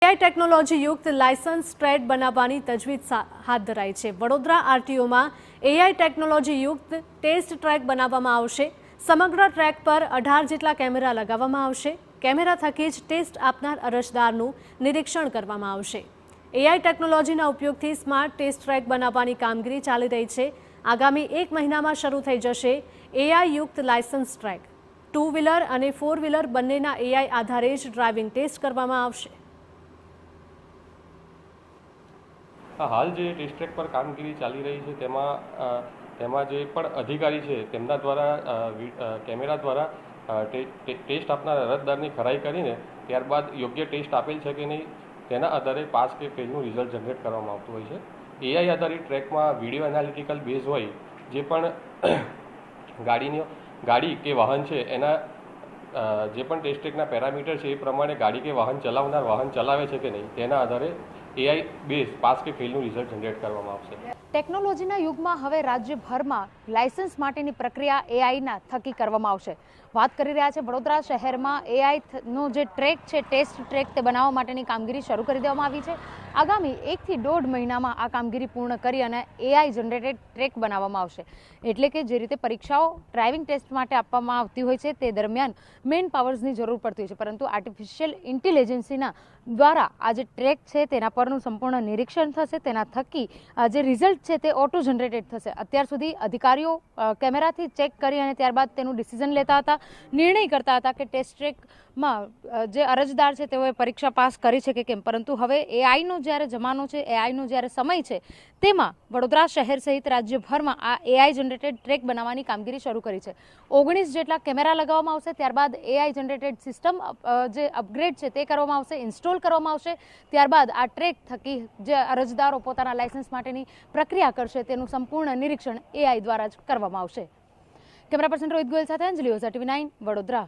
AI technology યુક્ત licence track બનાવવાની તજવીજ હાથ ધરાઈ છે। વડોદરા આરટીઓમાં એઆઈ ટેકનોલોજી યુક્ત ટેસ્ટ ટ્રેક બનાવવામાં આવશે। સમગ્ર ટ્રેક પર 18 જેટલા કેમેરા લગાવવામાં આવશે। કેમેરા થકી જ ટેસ્ટ આપનાર અરજદારનું નિરીક્ષણ કરવામાં આવશે। એઆઈ ટેકનોલોજીના ઉપયોગથી સ્માર્ટ ટેસ્ટ ટ્રેક બનાવવાની કામગીરી ચાલી રહી છે। આગામી 1 મહિનામાં શરૂ થઈ જશે એઆઈ યુક્ત લાયસન્સ ટ્રેક। 2 વ્હીલર અને 4 વ્હીલર બંનેના એઆઈ આધારે જ ડ્રાઇવિંગ ટેસ્ટ કરવામાં આવશે। હાલ જે ટેસ્ટ ટ્રેક પર કામગીરી ચાલી રહી છે તેમાં જે પણ અધિકારી છે તેમના દ્વારા કેમેરા દ્વારા ટેસ્ટ આપનાર અરજદારની ખરાઈ કરીને ત્યારબાદ યોગ્ય ટેસ્ટ આપેલ છે કે નહીં તેના આધારે પાસ કે ફેલનું રિઝલ્ટ જનરેટ કરવામાં આવતું હોય છે। એઆઈ આધારિત ટ્રેકમાં વિડીયો એનાલિટિકલ બેઝ હોય જે પણ ગાડી કે વાહન છે એના જે પણ ટેસ્ટ ટ્રેકના પેરામીટર છે એ પ્રમાણે ગાડી કે વાહન ચલાવનાર વાહન ચલાવે છે કે નહીં તેના આધારે એઆઈ બેઝ પાસ કે ફેલનું રિઝલ્ટ જનરેટ કરવામાં આવશે। ટેકનોલોજીના યુગમાં હવે રાજ્યભરમાં લાયસન્સ માટેની પ્રક્રિયા એઆઈના થકી કરવામાં આવશે। વાત કરી રહ્યા છે વડોદરા શહેરમાં એઆઈનો જે ટ્રેક છે ટેસ્ટ ટ્રેક તે બનાવવા માટેની કામગીરી શરૂ કરી દેવામાં આવી છે। આગામી 1 થી 1.5 મહિનામાં આ કામગીરી પૂર્ણ કરી અને એઆઈ જનરેટેડ ટ્રેક બનાવવામાં આવશે। એટલે કે જે રીતે પરીક્ષાઓ ડ્રાઇવિંગ ટેસ્ટ માટે આપવામાં આવતી હોય છે તે દરમિયાન મેન પાવર્સની જરૂર પડતી હોય છે, પરંતુ આર્ટિફિશિયલ ઇન્ટેલિજન્સના દ્વારા આ જે ટ્રેક છે તેના પરનું સંપૂર્ણ નિરીક્ષણ થશે। તેના થકી જે રિઝલ્ટ છે તે ઓટો જનરેટેડ થશે। અત્યાર સુધી અધિકારીઓ કેમેરાથી ચેક કરી અને ત્યારબાદ તેનું ડિસિઝન લેતા હતા, નિર્ણય કરતા હતા કે ટેસ્ટ ટ્રેકમાં જે અરજદાર છે તેઓએ પરીક્ષા પાસ કરી છે કે કેમ, પરંતુ હવે એઆઈનો જ્યારે જમાનો છે, એઆઈનો જ્યારે સમય છે, તેમાં વડોદરા શહેર સહિત રાજ્યભરમાં આ એઆઈ જનરેટેડ ટ્રેક બનાવવાની કામગીરી શરૂ કરી છે। 19 જેટલા કેમેરા લગાવવામાં આવશે, ત્યારબાદ એઆઈ જનરેટેડ સિસ્ટમ જે અપગ્રેડ છે તે કરવામાં આવશે, ઇન્સ્ટોલ કરવામાં આવશે। ત્યારબાદ આ ટ્રેક થકી જે અરજદારો પોતાના લાયસન્સ માટેની પ્રક્રિયા કરશે તેનું સંપૂર્ણ નિરીક્ષણ એઆઈ દ્વારા જ કરવામાં આવશે। કેમેરા પર્સન રોહિત ગોયલ સાથે અંજલિ ઓઝા, TV9 વડોદરા।